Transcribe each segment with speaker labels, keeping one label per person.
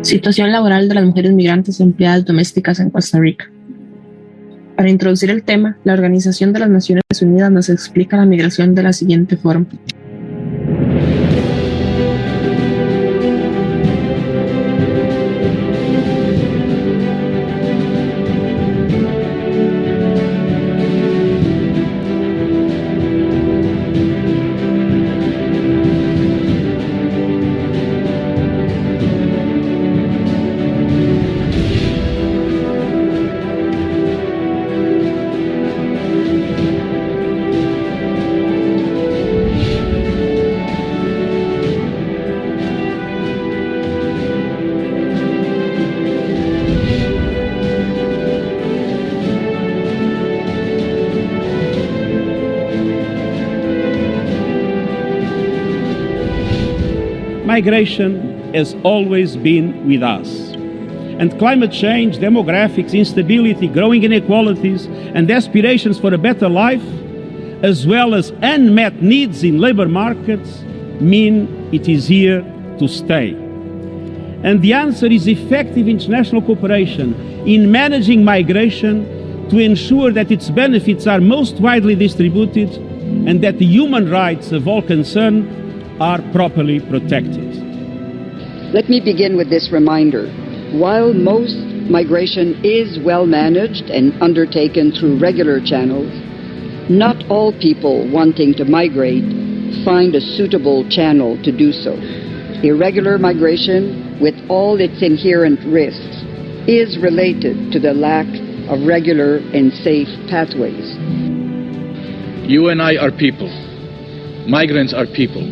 Speaker 1: Situación laboral de las mujeres migrantes empleadas domésticas en Costa Rica. Para introducir el tema, la Organización de las Naciones Unidas nos explica la migración de la siguiente forma.
Speaker 2: Migration has always been with us. And climate change, demographics, instability, growing inequalities, and aspirations for a better life, as well as unmet needs in labor markets, mean it is here to stay. And the answer is effective international cooperation in managing migration to ensure that its benefits are most widely distributed and that the human rights of all concerned are properly protected.
Speaker 3: Let me begin with this reminder. While most migration is well managed and undertaken through regular channels, not all people wanting to migrate find a suitable channel to do so. Irregular migration, with all its inherent risks, is related to the lack of regular and safe pathways.
Speaker 4: You and I are people. Migrants are people.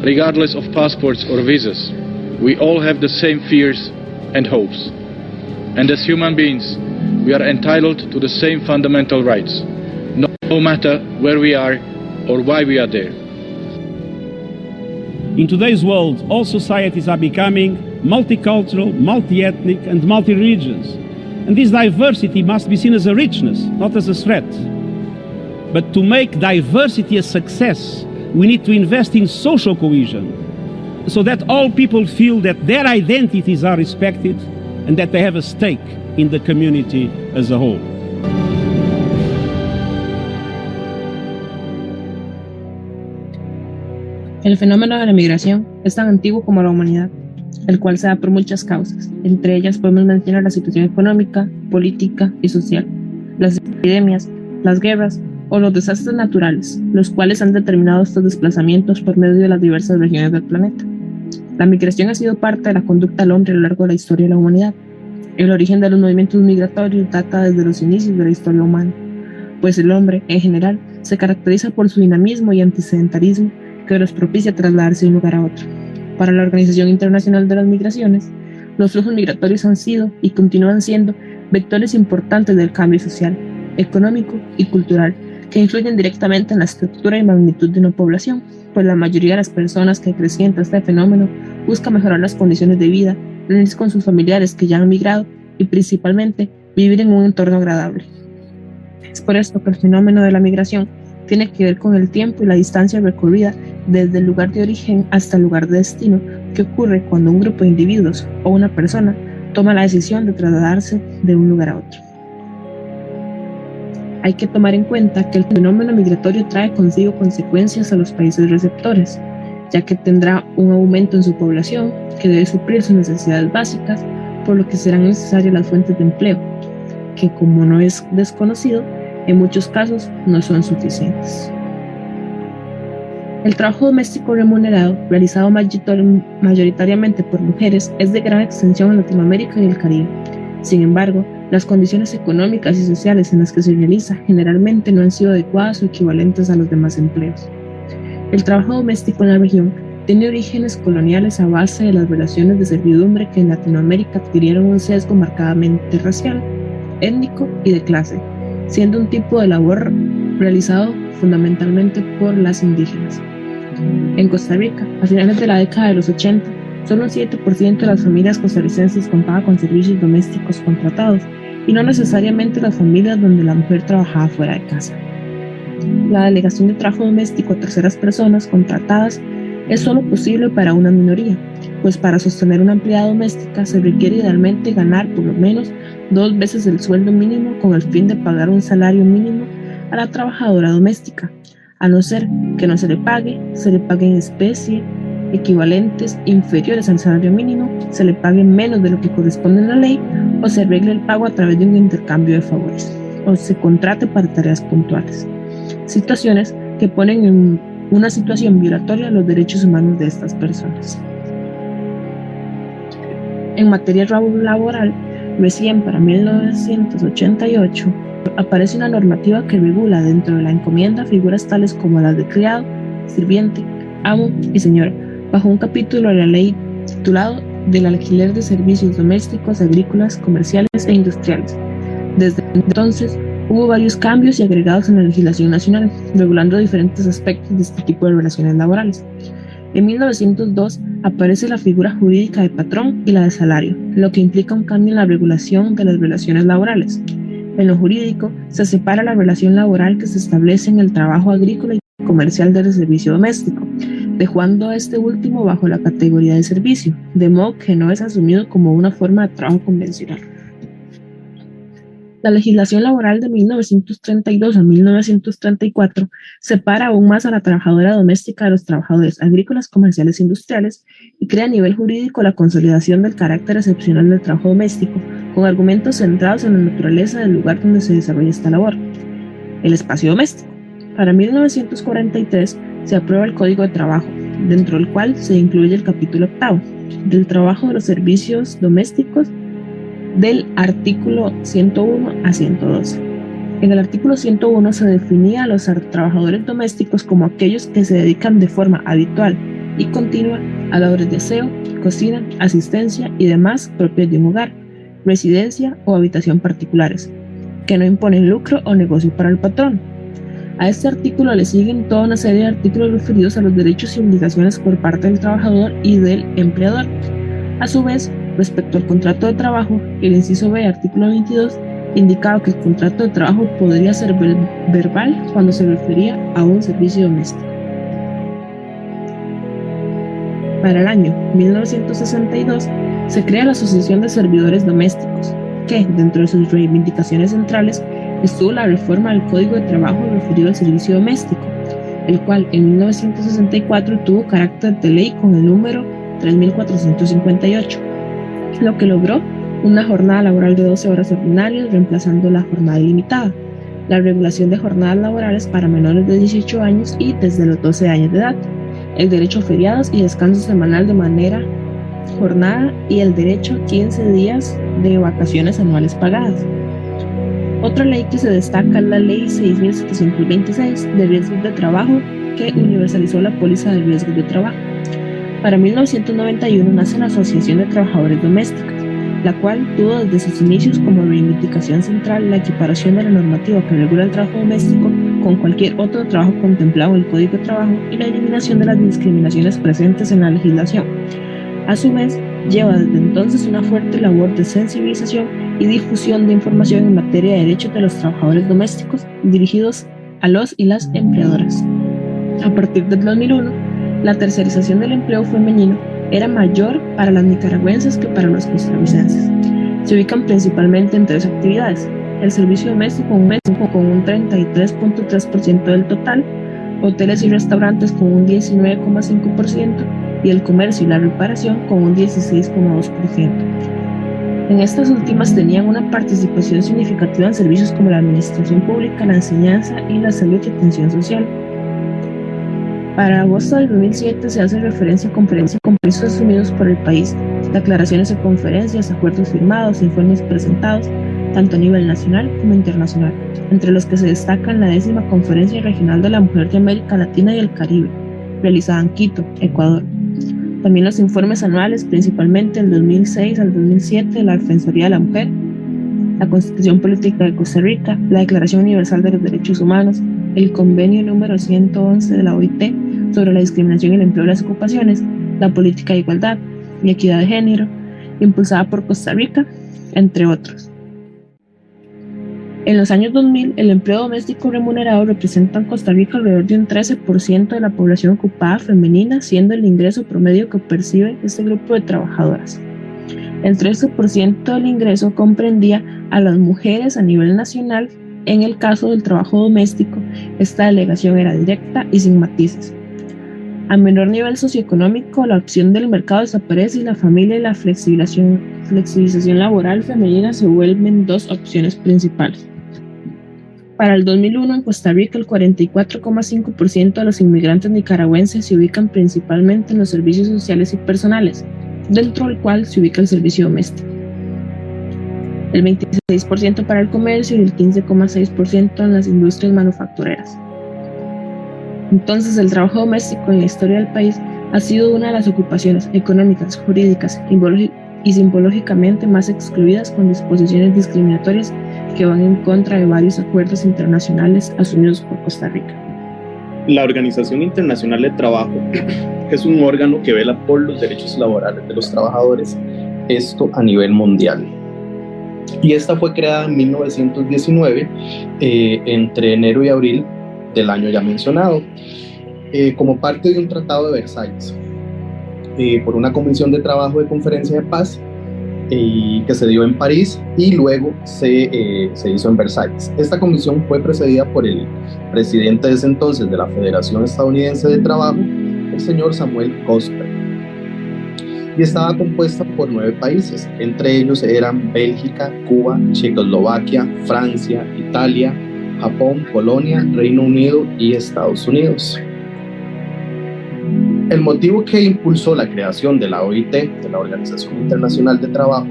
Speaker 4: Regardless of passports or visas, we all have the same fears and hopes. And as human beings, we are entitled to the same fundamental rights, no matter where we are or why we are there.
Speaker 2: In today's world, all societies are becoming multicultural, multi-ethnic, and multi-religious. And this diversity must be seen as a richness, not as a threat. But to make diversity a success, we need to invest in social cohesion, so that all people feel that their identities are respected and that they have a stake in the community as a whole.
Speaker 1: El fenómeno de la migración es tan antiguo como la humanidad, el cual se da por muchas causas. Entre ellas podemos mencionar la situación económica, política y social, las epidemias, las guerras o los desastres naturales, los cuales han determinado estos desplazamientos por medio de las diversas regiones del planeta. La migración ha sido parte de la conducta del hombre a lo largo de la historia de la humanidad. El origen de los movimientos migratorios data desde los inicios de la historia humana, pues el hombre, en general, se caracteriza por su dinamismo y antisedentarismo que los propicia trasladarse de un lugar a otro. Para la Organización Internacional de las Migraciones, los flujos migratorios han sido y continúan siendo vectores importantes del cambio social, económico y cultural, que influyen directamente en la estructura y magnitud de una población, pues la mayoría de las personas que acrecientan este fenómeno busca mejorar las condiciones de vida, reunirse con sus familiares que ya han migrado y principalmente vivir en un entorno agradable. Es por esto que el fenómeno de la migración tiene que ver con el tiempo y la distancia recorrida desde el lugar de origen hasta el lugar de destino, que ocurre cuando un grupo de individuos o una persona toma la decisión de trasladarse de un lugar a otro. Hay que tomar en cuenta que el fenómeno migratorio trae consigo consecuencias a los países receptores, ya que tendrá un aumento en su población que debe suplir sus necesidades básicas, por lo que serán necesarias las fuentes de empleo, que como no es desconocido, en muchos casos no son suficientes. El trabajo doméstico remunerado, realizado mayoritariamente por mujeres, es de gran extensión en Latinoamérica y el Caribe. Sin embargo, las condiciones económicas y sociales en las que se realiza generalmente no han sido adecuadas o equivalentes a los demás empleos. El trabajo doméstico en la región tiene orígenes coloniales a base de las relaciones de servidumbre que en Latinoamérica adquirieron un sesgo marcadamente racial, étnico y de clase, siendo un tipo de labor realizado fundamentalmente por las indígenas. En Costa Rica, a finales de la década de los 80, solo un 7% de las familias costarricenses contaba con servicios domésticos contratados, y no necesariamente las familias donde la mujer trabajaba fuera de casa. La delegación de trabajo doméstico a terceras personas contratadas es solo posible para una minoría, pues para sostener una empleada doméstica se requiere idealmente ganar por lo menos 2 veces el sueldo mínimo con el fin de pagar un salario mínimo a la trabajadora doméstica, a no ser que no se le pague en especie, equivalentes inferiores al salario mínimo, se le pague menos de lo que corresponde en la ley, o se arregle el pago a través de un intercambio de favores, o se contrate para tareas puntuales. Situaciones que ponen en una situación violatoria a los derechos humanos de estas personas. En materia laboral, recién para 1988, aparece una normativa que regula dentro de la encomienda figuras tales como las de criado, sirviente, amo y señora, bajo un capítulo de la ley titulado del alquiler de servicios domésticos, agrícolas, comerciales e industriales. Desde entonces hubo varios cambios y agregados en la legislación nacional, regulando diferentes aspectos de este tipo de relaciones laborales. En 1902 aparece la figura jurídica de patrón y la de salario, lo que implica un cambio en la regulación de las relaciones laborales. En lo jurídico, se separa la relación laboral que se establece en el trabajo agrícola y comercial del servicio doméstico, dejando a este último bajo la categoría de servicio, de modo que no es asumido como una forma de trabajo convencional. La legislación laboral de 1932 a 1934 separa aún más a la trabajadora doméstica de los trabajadores agrícolas, comerciales e industriales y crea a nivel jurídico la consolidación del carácter excepcional del trabajo doméstico, con argumentos centrados en la naturaleza del lugar donde se desarrolla esta labor, el espacio doméstico. Para 1943 se aprueba el Código de Trabajo, dentro del cual se incluye el capítulo 8 del trabajo de los servicios domésticos, del artículo 101 a 112. En el artículo 101 se definía a los trabajadores domésticos como aquellos que se dedican de forma habitual y continua a labores de aseo, cocina, asistencia y demás propias de un hogar, residencia o habitación particulares, que no imponen lucro o negocio para el patrón. A este artículo le siguen toda una serie de artículos referidos a los derechos y obligaciones por parte del trabajador y del empleador. A su vez, respecto al contrato de trabajo, el inciso B, artículo 22, indicaba que el contrato de trabajo podría ser verbal cuando se refería a un servicio doméstico. Para el año 1962 se crea la Asociación de Servidores Domésticos, que, dentro de sus reivindicaciones centrales, estuvo la reforma del Código de Trabajo referido al servicio doméstico, el cual en 1964 tuvo carácter de ley con el número 3458, lo que logró una jornada laboral de 12 horas ordinarias, reemplazando la jornada ilimitada, la regulación de jornadas laborales para menores de 18 años y desde los 12 años de edad, el derecho a feriados y descanso semanal de manera jornada y el derecho a 15 días de vacaciones anuales pagadas. Otra ley que se destaca es la Ley 6.726 de riesgos de trabajo, que universalizó la póliza de riesgos de trabajo. Para 1991 nace la Asociación de Trabajadores Domésticos, la cual tuvo desde sus inicios como reivindicación central la equiparación de la normativa que regula el trabajo doméstico con cualquier otro trabajo contemplado en el Código de Trabajo y la eliminación de las discriminaciones presentes en la legislación. A su vez, lleva desde entonces una fuerte labor de sensibilización y difusión de información en materia de derechos de los trabajadores domésticos dirigidos a los y las empleadoras. A partir del 2001, la tercerización del empleo femenino era mayor para las nicaragüenses que para los costarricenses. Se ubican principalmente en 3 actividades: el servicio doméstico con un 33.3% del total, hoteles y restaurantes con un 19.5% y el comercio y la reparación con un 16.2%. En estas últimas tenían una participación significativa en servicios como la administración pública, la enseñanza y la salud y atención social. Para agosto del 2007 se hace referencia a conferencias con compromisos asumidos por el país, declaraciones de conferencias, acuerdos firmados, informes presentados, tanto a nivel nacional como internacional, entre los que se destacan la 10ª Conferencia Regional de la Mujer de América Latina y el Caribe, realizada en Quito, Ecuador. También los informes anuales, principalmente del 2006 al 2007, de la Defensoría de la Mujer, la Constitución Política de Costa Rica, la Declaración Universal de los Derechos Humanos, el Convenio número 111 de la OIT sobre la discriminación y el empleo de las ocupaciones, la política de igualdad y equidad de género, impulsada por Costa Rica, entre otros. En los años 2000, el empleo doméstico remunerado representa en Costa Rica alrededor de un 13% de la población ocupada femenina, siendo el ingreso promedio que percibe este grupo de trabajadoras. El 13% del ingreso comprendía a las mujeres a nivel nacional. En el caso del trabajo doméstico, esta delegación era directa y sin matices. A menor nivel socioeconómico, la opción del mercado desaparece y la familia y la flexibilización laboral femenina se vuelven dos opciones principales. Para el 2001, en Costa Rica, el 44,5% de los inmigrantes nicaragüenses se ubican principalmente en los servicios sociales y personales, dentro del cual se ubica el servicio doméstico. El 26% para el comercio y el 15,6% en las industrias manufactureras. Entonces, el trabajo doméstico en la historia del país ha sido una de las ocupaciones económicas, jurídicas y simbológicamente más excluidas, con disposiciones discriminatorias que van en contra de varios acuerdos internacionales asumidos por Costa Rica.
Speaker 5: La Organización Internacional de Trabajo es un órgano que vela por los derechos laborales de los trabajadores, esto a nivel mundial. Y esta fue creada en 1919, entre enero y abril del año ya mencionado, como parte de un tratado de Versalles, por una convención de trabajo de conferencia de paz que se dio en París y luego se hizo en Versalles. Esta comisión fue precedida por el presidente de ese entonces de la Federación Estadounidense de Trabajo, el señor Samuel Cosper, y estaba compuesta por 9 países. Entre ellos eran Bélgica, Cuba, Checoslovaquia, Francia, Italia, Japón, Polonia, Reino Unido y Estados Unidos. El motivo que impulsó la creación de la OIT, de la Organización Internacional de Trabajo,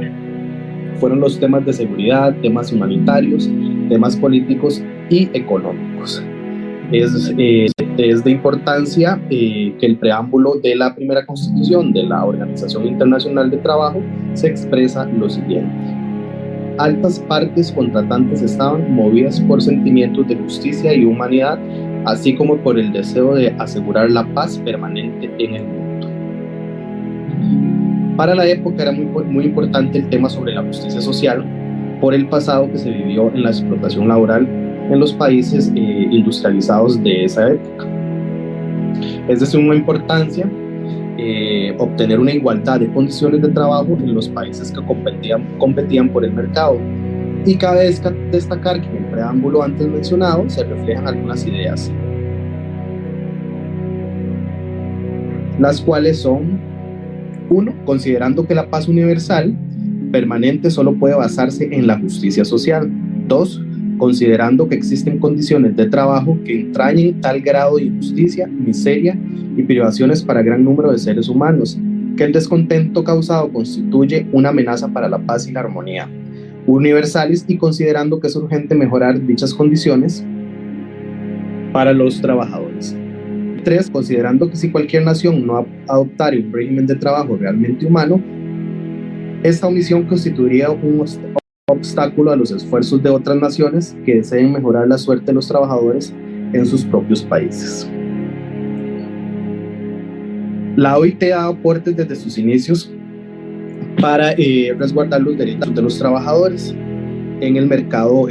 Speaker 5: fueron los temas de seguridad, temas humanitarios, temas políticos y económicos. Es de importancia que el preámbulo de la primera constitución de la Organización Internacional de Trabajo se expresa lo siguiente: altas partes contratantes estaban movidas por sentimientos de justicia y humanidad, así como por el deseo de asegurar la paz permanente en el mundo. Para la época era muy importante el tema sobre la justicia social por el pasado que se vivió en la explotación laboral en los países industrializados de esa época. Es de suma importancia obtener una igualdad de condiciones de trabajo en los países que competían por el mercado. Y cabe destacar que en el preámbulo antes mencionado se reflejan algunas ideas, las cuales son: 1. Considerando que la paz universal permanente solo puede basarse en la justicia social. 2. Considerando que existen condiciones de trabajo que entrañen tal grado de injusticia, miseria y privaciones para gran número de seres humanos, que el descontento causado constituye una amenaza para la paz y la armonía universales, y considerando que es urgente mejorar dichas condiciones para los trabajadores. 3. Considerando que si cualquier nación no adoptara un régimen de trabajo realmente humano, esta omisión constituiría un obstáculo a los esfuerzos de otras naciones que deseen mejorar la suerte de los trabajadores en sus propios países. La OIT ha dado aportes desde sus inicios para resguardar los derechos de los trabajadores en el mercado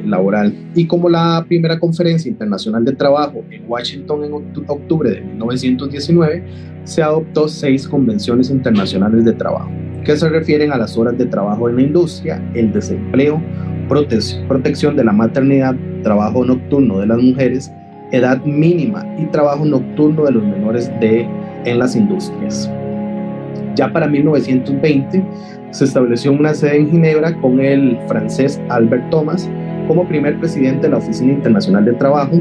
Speaker 5: laboral, y como la primera conferencia internacional de trabajo en Washington en octubre de 1919, se adoptó 6 convenciones internacionales de trabajo que se refieren a las horas de trabajo en la industria, el desempleo, protección de la maternidad, trabajo nocturno de las mujeres, edad mínima y trabajo nocturno de los menores en las industrias. Ya para 1920 se estableció una sede en Ginebra con el francés Albert Thomas como primer presidente de la Oficina Internacional de Trabajo,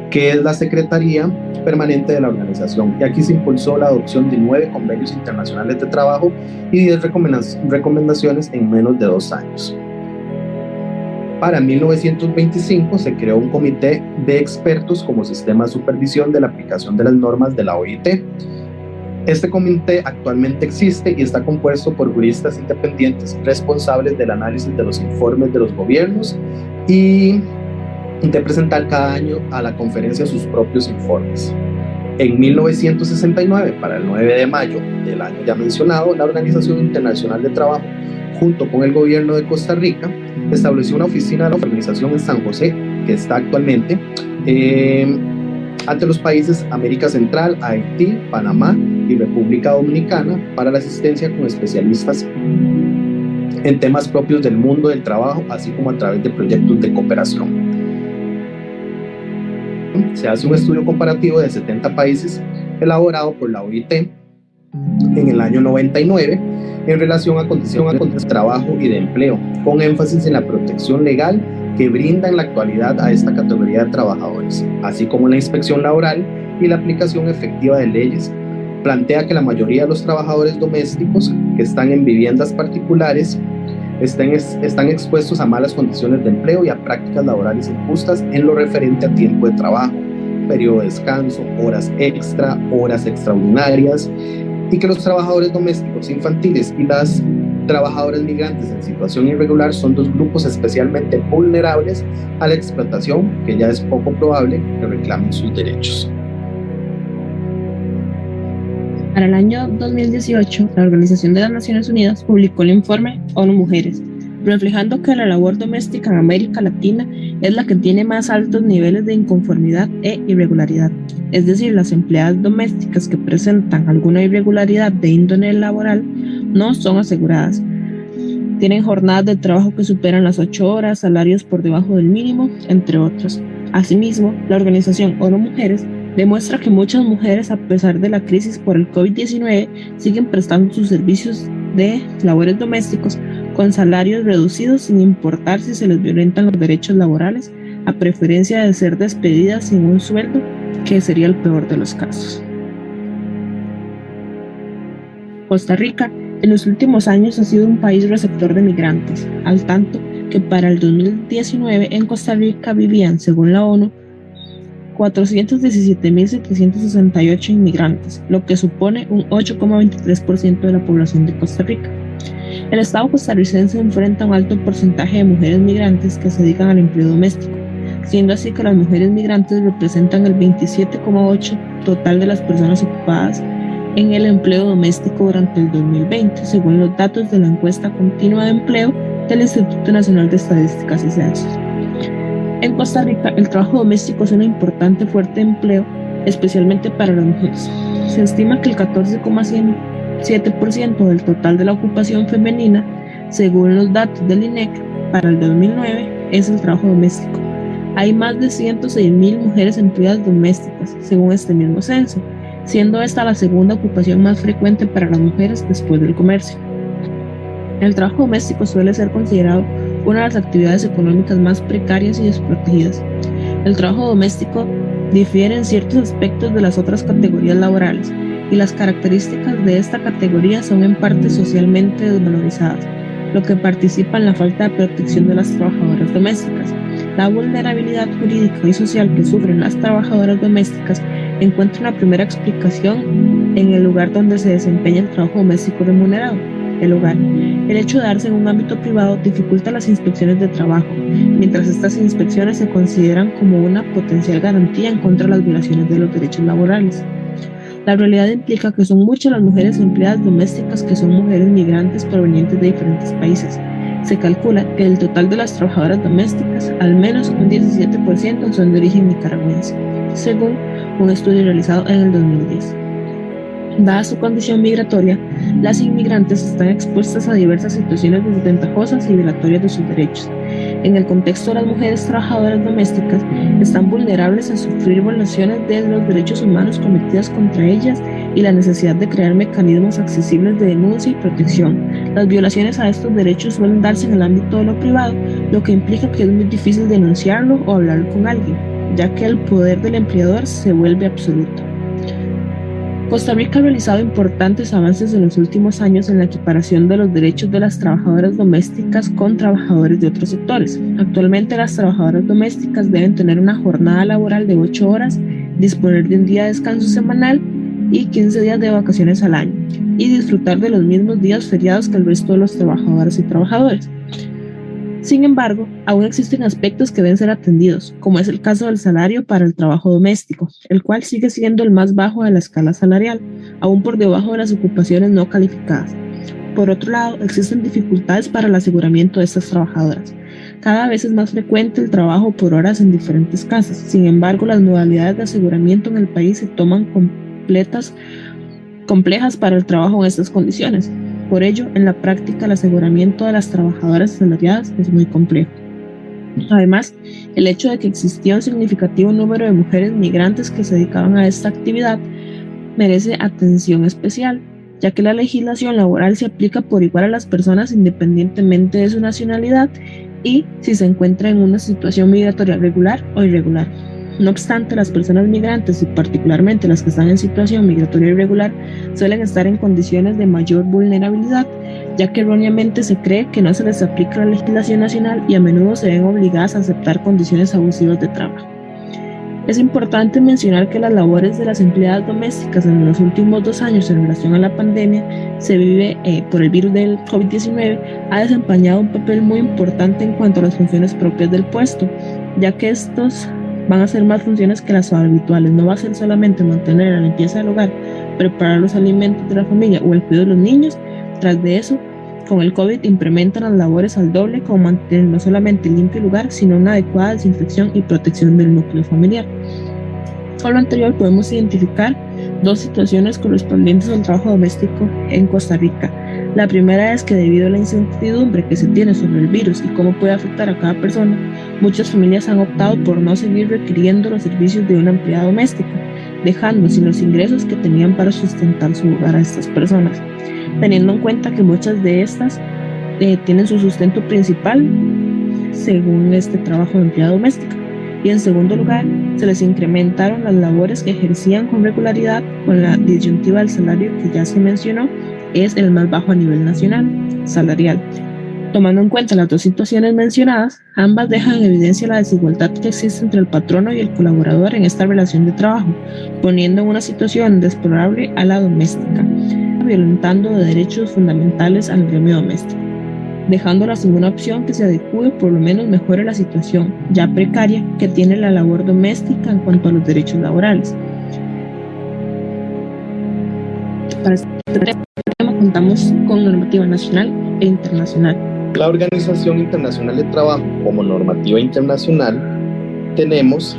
Speaker 5: que es la secretaría permanente de la organización, y aquí se impulsó la adopción de 9 convenios internacionales de trabajo y 10 recomendaciones en menos de 2 años. Para 1925 se creó un comité de expertos como sistema de supervisión de la aplicación de las normas de la OIT. Este comité actualmente existe y está compuesto por juristas independientes responsables del análisis de los informes de los gobiernos y de presentar cada año a la conferencia sus propios informes. En 1969, para el 9 de mayo del año ya mencionado, la Organización Internacional de Trabajo junto con el gobierno de Costa Rica, estableció una oficina de la organización en San José, que está actualmente ante los países América Central, Haití, Panamá y República Dominicana para la asistencia con especialistas en temas propios del mundo del trabajo, así como a través de proyectos de cooperación. Se hace un estudio comparativo de 70 países elaborado por la OIT en el año 99 en relación a condiciones de trabajo y de empleo, con énfasis en la protección legal que brinda en la actualidad a esta categoría de trabajadores, así como la inspección laboral y la aplicación efectiva de leyes. Plantea que la mayoría de los trabajadores domésticos que están en viviendas particulares están expuestos a malas condiciones de empleo y a prácticas laborales injustas en lo referente a tiempo de trabajo, periodo de descanso, horas extra, horas extraordinarias, y que los trabajadores domésticos infantiles y las trabajadoras migrantes en situación irregular son dos grupos especialmente vulnerables a la explotación, que ya es poco probable que reclamen sus derechos.
Speaker 1: Para el año 2018, la Organización de las Naciones Unidas publicó el informe ONU Mujeres, reflejando que la labor doméstica en América Latina es la que tiene más altos niveles de inconformidad e irregularidad. Es decir, las empleadas domésticas que presentan alguna irregularidad de índole laboral no son aseguradas. Tienen jornadas de trabajo que superan las 8 horas, salarios por debajo del mínimo, entre otros. Asimismo, la organización ONU Mujeres demuestra que muchas mujeres, a pesar de la crisis por el COVID-19, siguen prestando sus servicios de labores domésticos con salarios reducidos sin importar si se les violentan los derechos laborales, a preferencia de ser despedidas sin un sueldo, que sería el peor de los casos. Costa Rica en los últimos años ha sido un país receptor de migrantes, al tanto que para el 2019 en Costa Rica vivían, según la ONU, 417.768 inmigrantes, lo que supone un 8,23% de la población de Costa Rica. El Estado costarricense enfrenta un alto porcentaje de mujeres migrantes que se dedican al empleo doméstico, siendo así que las mujeres migrantes representan el 27,8% total de las personas ocupadas en el empleo doméstico durante el 2020, según los datos de la encuesta continua de empleo del Instituto Nacional de Estadísticas y Censos. En Costa Rica, el trabajo doméstico es una importante fuente de empleo, especialmente para las mujeres. Se estima que el 14,7% del total de la ocupación femenina, según los datos del INEC, para el 2009, es el trabajo doméstico. Hay más de 106.000 mujeres empleadas domésticas, según este mismo censo, siendo esta la segunda ocupación más frecuente para las mujeres después del comercio. El trabajo doméstico suele ser considerado una de las actividades económicas más precarias y desprotegidas. El trabajo doméstico difiere en ciertos aspectos de las otras categorías laborales, y las características de esta categoría son en parte socialmente desvalorizadas, lo que participa en la falta de protección de las trabajadoras domésticas. La vulnerabilidad jurídica y social que sufren las trabajadoras domésticas encuentra una primera explicación en el lugar donde se desempeña el trabajo doméstico remunerado, el hogar. El hecho de darse en un ámbito privado dificulta las inspecciones de trabajo, mientras estas inspecciones se consideran como una potencial garantía en contra de las violaciones de los derechos laborales. La realidad implica que son muchas las mujeres empleadas domésticas que son mujeres migrantes provenientes de diferentes países. Se calcula que del total de las trabajadoras domésticas, al menos un 17% son de origen nicaragüense, según un estudio realizado en el 2010. Dada su condición migratoria, las inmigrantes están expuestas a diversas situaciones desventajosas y violatorias de sus derechos. En el contexto de las mujeres trabajadoras domésticas, están vulnerables a sufrir violaciones de los derechos humanos cometidas contra ellas y la necesidad de crear mecanismos accesibles de denuncia y protección. Las violaciones a estos derechos suelen darse en el ámbito de lo privado, lo que implica que es muy difícil denunciarlo o hablar con alguien, ya que el poder del empleador se vuelve absoluto. Costa Rica ha realizado importantes avances en los últimos años en la equiparación de los derechos de las trabajadoras domésticas con trabajadores de otros sectores. Actualmente las trabajadoras domésticas deben tener una jornada laboral de 8 horas, disponer de un día de descanso semanal y 15 días de vacaciones al año, y disfrutar de los mismos días feriados que el resto de los trabajadoras y trabajadores. Sin embargo, aún existen aspectos que deben ser atendidos, como es el caso del salario para el trabajo doméstico, el cual sigue siendo el más bajo de la escala salarial, aún por debajo de las ocupaciones no calificadas. Por otro lado, existen dificultades para el aseguramiento de estas trabajadoras. Cada vez es más frecuente el trabajo por horas en diferentes casas. Sin embargo, las modalidades de aseguramiento en el país se toman complejas para el trabajo en estas condiciones. Por ello, en la práctica, el aseguramiento de las trabajadoras asalariadas es muy complejo. Además, el hecho de que existía un significativo número de mujeres migrantes que se dedicaban a esta actividad merece atención especial, ya que la legislación laboral se aplica por igual a las personas independientemente de su nacionalidad y si se encuentra en una situación migratoria regular o irregular. No obstante, las personas migrantes y particularmente las que están en situación migratoria irregular suelen estar en condiciones de mayor vulnerabilidad, ya que erróneamente se cree que no se les aplica la legislación nacional y a menudo se ven obligadas a aceptar condiciones abusivas de trabajo. Es importante mencionar que las labores de las empleadas domésticas en los últimos 2 años en relación a la pandemia se vive por el virus del COVID-19 ha desempeñado un papel muy importante en cuanto a las funciones propias del puesto, ya que estos van a ser más funciones que las habituales. No va a ser solamente mantener la limpieza del hogar, preparar los alimentos de la familia o el cuidado de los niños. Tras de eso, con el COVID implementan las labores al doble, como mantener no solamente limpio el lugar, sino una adecuada desinfección y protección del núcleo familiar. Con lo anterior podemos identificar 2 situaciones correspondientes al trabajo doméstico en Costa Rica. La primera es que debido a la incertidumbre que se tiene sobre el virus y cómo puede afectar a cada persona, muchas familias han optado por no seguir requiriendo los servicios de una empleada doméstica, dejando sin los ingresos que tenían para sustentar su hogar a estas personas, teniendo en cuenta que muchas de estas tienen su sustento principal según este trabajo de empleada doméstica. Y en segundo lugar, se les incrementaron las labores que ejercían con regularidad, con la disyuntiva del salario que ya se mencionó, es el más bajo a nivel nacional, salarial. Tomando en cuenta las 2 situaciones mencionadas, ambas dejan en evidencia la desigualdad que existe entre el patrono y el colaborador en esta relación de trabajo, poniendo en una situación desfavorable a la doméstica, violentando de derechos fundamentales al gremio doméstico, dejándola sin una opción que se adecue o por lo menos mejore la situación ya precaria que tiene la labor doméstica en cuanto a los derechos laborales. Para este tema contamos con normativa nacional e internacional.
Speaker 5: La Organización Internacional de Trabajo como normativa internacional tenemos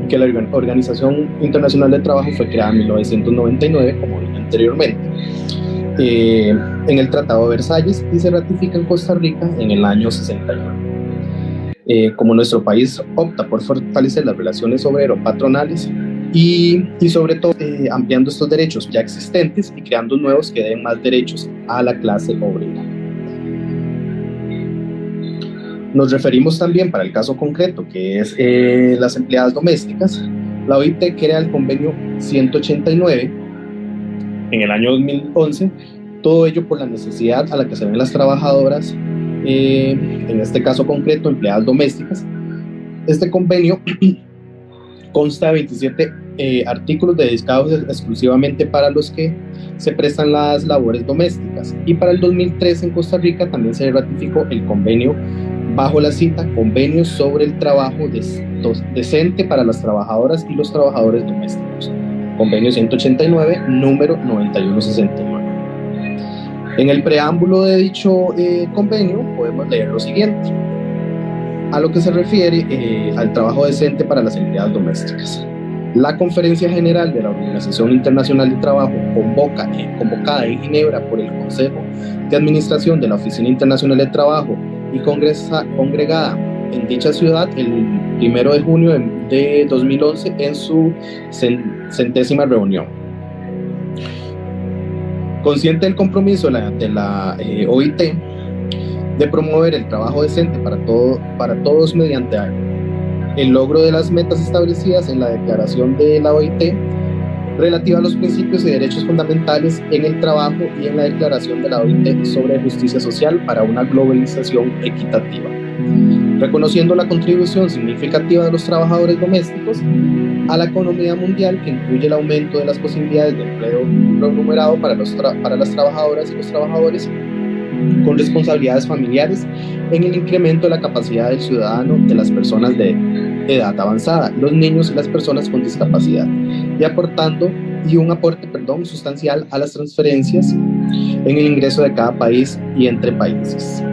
Speaker 5: que la Organización Internacional de Trabajo fue creada en 1999, como dije anteriormente, en el Tratado de Versalles y se ratifica en Costa Rica en el año 69. Como nuestro país opta por fortalecer las relaciones obrero-patronales y sobre todo ampliando estos derechos ya existentes y creando nuevos que den más derechos a la clase obrera. Nos referimos también para el caso concreto que es las empleadas domésticas. La OIT crea el convenio 189 en el año 2011, todo ello por la necesidad a la que se ven las trabajadoras, en este caso concreto, empleadas domésticas. Este convenio consta de 27 artículos dedicados exclusivamente para los que se prestan las labores domésticas, y para el 2003 en Costa Rica también se ratificó el convenio bajo la cita Convenio sobre el Trabajo Decente para las Trabajadoras y los Trabajadores Domésticos, Convenio 189, número 9169. En el preámbulo de dicho convenio podemos leer lo siguiente. A lo que se refiere al trabajo decente para las empleadas domésticas. La Conferencia General de la Organización Internacional de Trabajo, convocada en Ginebra por el Consejo de Administración de la Oficina Internacional de Trabajo y congregada en dicha ciudad el 1 de junio de 2011 en su 100ª reunión. Consciente del compromiso de la OIT de promover el trabajo decente para todos mediante el logro de las metas establecidas en la declaración de la OIT relativa a los principios y derechos fundamentales en el trabajo y en la declaración de la OIT sobre justicia social para una globalización equitativa, reconociendo la contribución significativa de los trabajadores domésticos a la economía mundial, que incluye el aumento de las posibilidades de empleo remunerado para las trabajadoras y los trabajadores con responsabilidades familiares, en el incremento de la capacidad del ciudadano, de las personas de edad avanzada, los niños y las personas con discapacidad, y un aporte sustancial a las transferencias en el ingreso de cada país y entre países.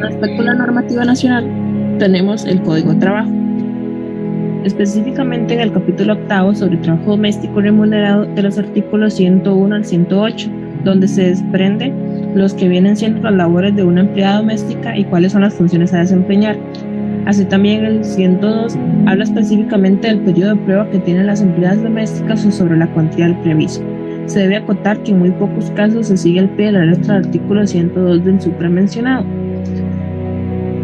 Speaker 1: Respecto a la normativa nacional, tenemos el Código de Trabajo. Específicamente en el capítulo 8 sobre trabajo doméstico remunerado de los artículos 101 al 108, donde se desprende los que vienen siendo las labores de una empleada doméstica y cuáles son las funciones a desempeñar. Así también el 102 habla específicamente del periodo de prueba que tienen las empleadas domésticas o sobre la cuantía del preaviso. Se debe acotar que en muy pocos casos se sigue el pie de la letra del artículo 102 del supramencionado.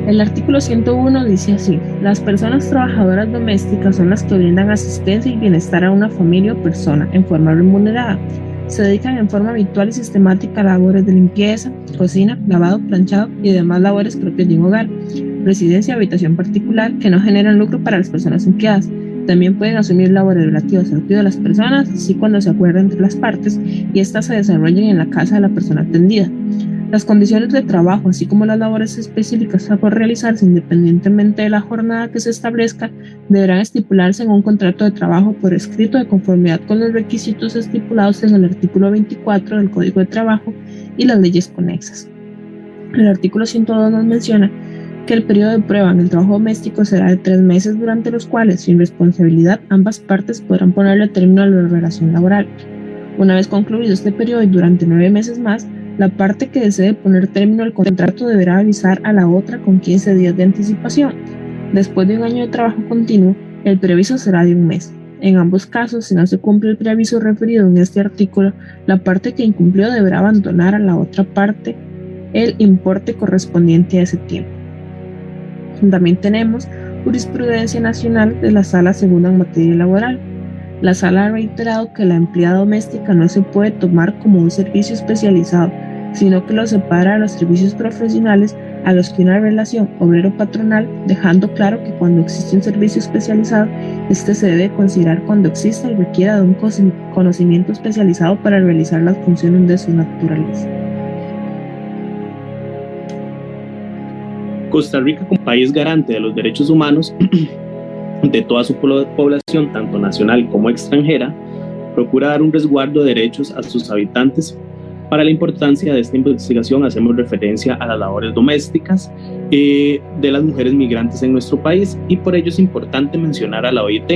Speaker 1: El artículo 101 dice así: las personas trabajadoras domésticas son las que brindan asistencia y bienestar a una familia o persona en forma remunerada. Se dedican en forma habitual y sistemática a labores de limpieza, cocina, lavado, planchado y demás labores propias de un hogar, residencia o habitación particular que no generan lucro para las personas empleadas. También pueden asumir labores relativas al cuidado de las personas, así cuando se acuerda entre las partes y éstas se desarrollen en la casa de la persona atendida. Las condiciones de trabajo, así como las labores específicas a por realizarse independientemente de la jornada que se establezca, deberán estipularse en un contrato de trabajo por escrito de conformidad con los requisitos estipulados en el artículo 24 del Código de Trabajo y las leyes conexas. El artículo 102 nos menciona que el periodo de prueba en el trabajo doméstico será de 3 meses, durante los cuales, sin responsabilidad, ambas partes podrán ponerle término a la relación laboral. Una vez concluido este periodo y durante 9 meses más, la parte que desee poner término al contrato deberá avisar a la otra con 15 días de anticipación. Después de un año de trabajo continuo, el preaviso será de 1 mes. En ambos casos, si no se cumple el preaviso referido en este artículo, la parte que incumplió deberá abandonar a la otra parte el importe correspondiente a ese tiempo. También tenemos jurisprudencia nacional de la Sala Segunda en materia laboral. La Sala ha reiterado que la empleada doméstica no se puede tomar como un servicio especializado, sino que lo separa de los servicios profesionales a los que una relación obrero-patronal, dejando claro que cuando existe un servicio especializado, este se debe considerar cuando exista y requiera de un conocimiento especializado para realizar las funciones de su naturaleza.
Speaker 6: Costa Rica, como país garante de los derechos humanos de toda su población, tanto nacional como extranjera, procura dar un resguardo de derechos a sus habitantes. Para la importancia de esta investigación hacemos referencia a las labores domésticas de las mujeres migrantes en nuestro país, y por ello es importante mencionar a la OIT,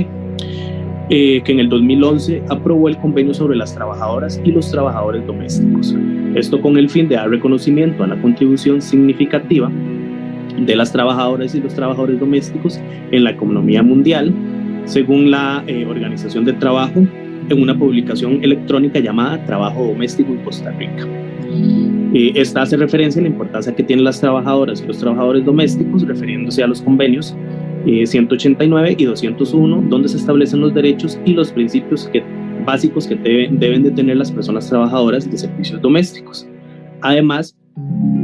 Speaker 6: que en el 2011 aprobó el convenio sobre las trabajadoras y los trabajadores domésticos. Esto con el fin de dar reconocimiento a la contribución significativa de las trabajadoras y los trabajadores domésticos en la economía mundial, según la Organización del Trabajo, en una publicación electrónica llamada Trabajo Doméstico en Costa Rica. Esta hace referencia a la importancia que tienen las trabajadoras y los trabajadores domésticos, refiriéndose a los convenios 189 y 201, donde se establecen los derechos y los principios básicos que deben de tener las personas trabajadoras de servicios domésticos. Además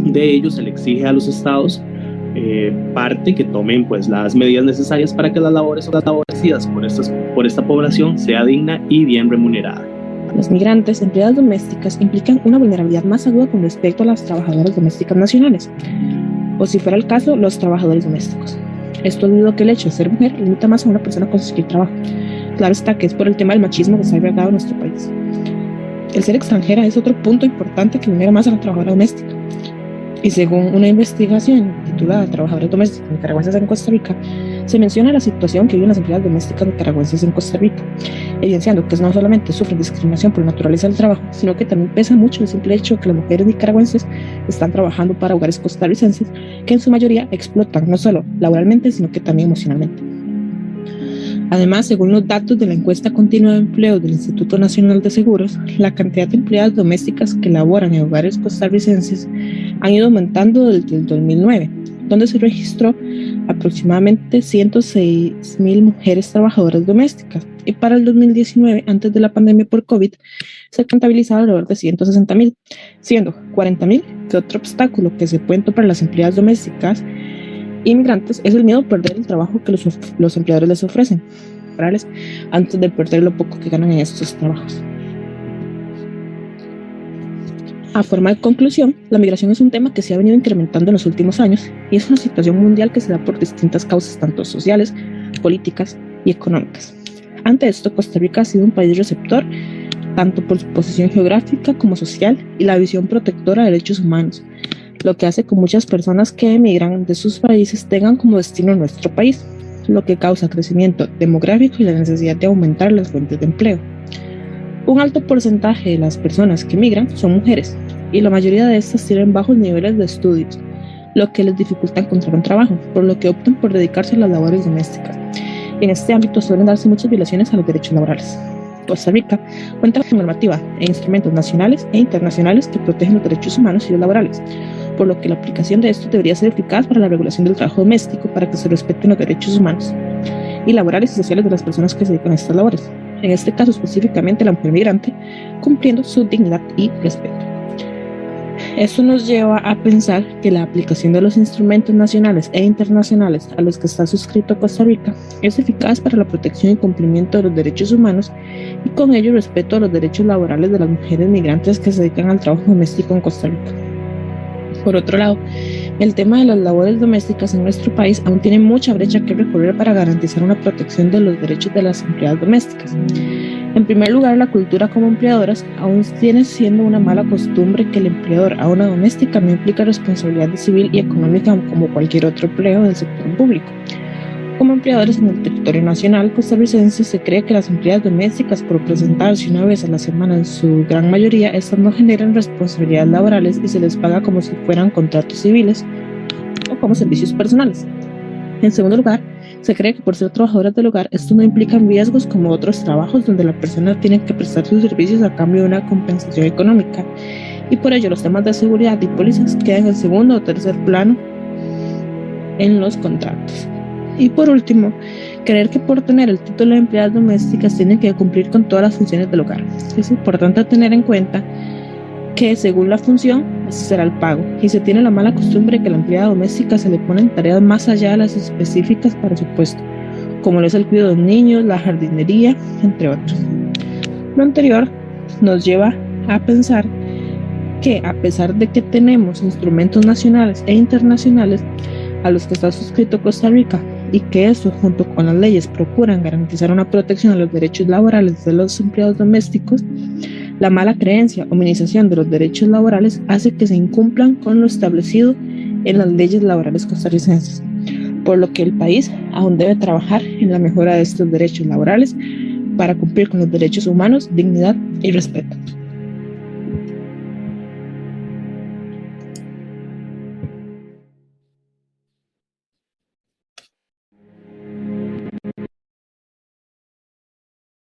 Speaker 6: de ello, se le exige a los estados parte que tomen pues las medidas necesarias para que las labores ejercidas por esta población sea digna y bien remunerada.
Speaker 7: Los migrantes empleadas domésticas implican una vulnerabilidad más aguda con respecto a las trabajadoras domésticas nacionales, o si fuera el caso, los trabajadores domésticos. Esto debido a que el hecho de ser mujer limita más a una persona a conseguir trabajo. Claro está que es por el tema del machismo que se ha arraigado en nuestro país. El ser extranjera es otro punto importante que vulnera más a la trabajadora doméstica. Y según una investigación titulada Trabajadores domésticos nicaragüenses en Costa Rica, se menciona la situación que viven las empleadas domésticas nicaragüenses en Costa Rica, evidenciando que no solamente sufren discriminación por la naturaleza del trabajo, sino que también pesa mucho el simple hecho de que las mujeres nicaragüenses están trabajando para hogares costarricenses que en su mayoría explotan no solo laboralmente, sino que también emocionalmente. Además, según los datos de la encuesta continua de empleo del Instituto Nacional de Seguros, la cantidad de empleadas domésticas que laboran en hogares costarricenses han ido aumentando desde el 2009, donde se registró aproximadamente 106,000 mujeres trabajadoras domésticas, y para el 2019, antes de la pandemia por COVID, se contabilizaba alrededor de 160,000, siendo 40,000 que otro obstáculo que se pueden topar las empleadas domésticas inmigrantes es el miedo a perder el trabajo que los empleadores les ofrecen antes de perder lo poco que ganan en estos trabajos. A forma de conclusión, la migración es un tema que se ha venido incrementando en los últimos años y es una situación mundial que se da por distintas causas, tanto sociales, políticas y económicas. Ante esto, Costa Rica ha sido un país receptor tanto por su posición geográfica como social y la visión protectora de derechos humanos, lo que hace que muchas personas que emigran de sus países tengan como destino nuestro país, lo que causa crecimiento demográfico y la necesidad de aumentar las fuentes de empleo. Un alto porcentaje de las personas que emigran son mujeres, y la mayoría de estas tienen bajos niveles de estudios, lo que les dificulta encontrar un trabajo, por lo que optan por dedicarse a las labores domésticas. En este ámbito suelen darse muchas violaciones a los derechos laborales. Costa Rica cuenta con normativa e instrumentos nacionales e internacionales que protegen los derechos humanos y los laborales, por lo que la aplicación de esto debería ser eficaz para la regulación del trabajo doméstico para que se respeten los derechos humanos y laborales y sociales de las personas que se dedican a estas labores, en este caso específicamente la mujer migrante, cumpliendo su dignidad y respeto. Esto nos lleva a pensar que la aplicación de los instrumentos nacionales e internacionales a los que está suscrito Costa Rica es eficaz para la protección y cumplimiento de los derechos humanos y con ello respeto a los derechos laborales de las mujeres migrantes que se dedican al trabajo doméstico en Costa Rica. Por otro lado, el tema de las labores domésticas en nuestro país aún tiene mucha brecha que recorrer para garantizar una protección de los derechos de las empleadas domésticas. En primer lugar, la cultura como empleadoras aún tiene siendo una mala costumbre que el empleador a una doméstica no implica responsabilidad civil y económica como cualquier otro empleo del sector público. Como empleadores en el territorio nacional costarricense se cree que las empleadas domésticas, por presentarse una vez a la semana en su gran mayoría, estas no generan responsabilidades laborales y se les paga como si fueran contratos civiles o como servicios personales. En segundo lugar, se cree que por ser trabajadoras del hogar, esto no implica riesgos como otros trabajos donde la persona tiene que prestar sus servicios a cambio de una compensación económica, y por ello los temas de seguridad y pólizas quedan en segundo o tercer plano en los contratos. Y por último, creer que por tener el título de empleadas domésticas tienen que cumplir con todas las funciones del hogar. Es importante tener en cuenta que según la función, ese será el pago, y se tiene la mala costumbre que a la empleada doméstica se le ponen tareas más allá de las específicas para su puesto, como lo es el cuidado de los niños, la jardinería, entre otros. Lo anterior nos lleva a pensar que a pesar de que tenemos instrumentos nacionales e internacionales a los que está suscrito Costa Rica, y que eso junto con las leyes procuran garantizar una protección a los derechos laborales de los empleados domésticos, la mala creencia o minimización de los derechos laborales hace que se incumplan con lo establecido en las leyes laborales costarricenses, por lo que el país aún debe trabajar en la mejora de estos derechos laborales para cumplir con los derechos humanos, dignidad y respeto.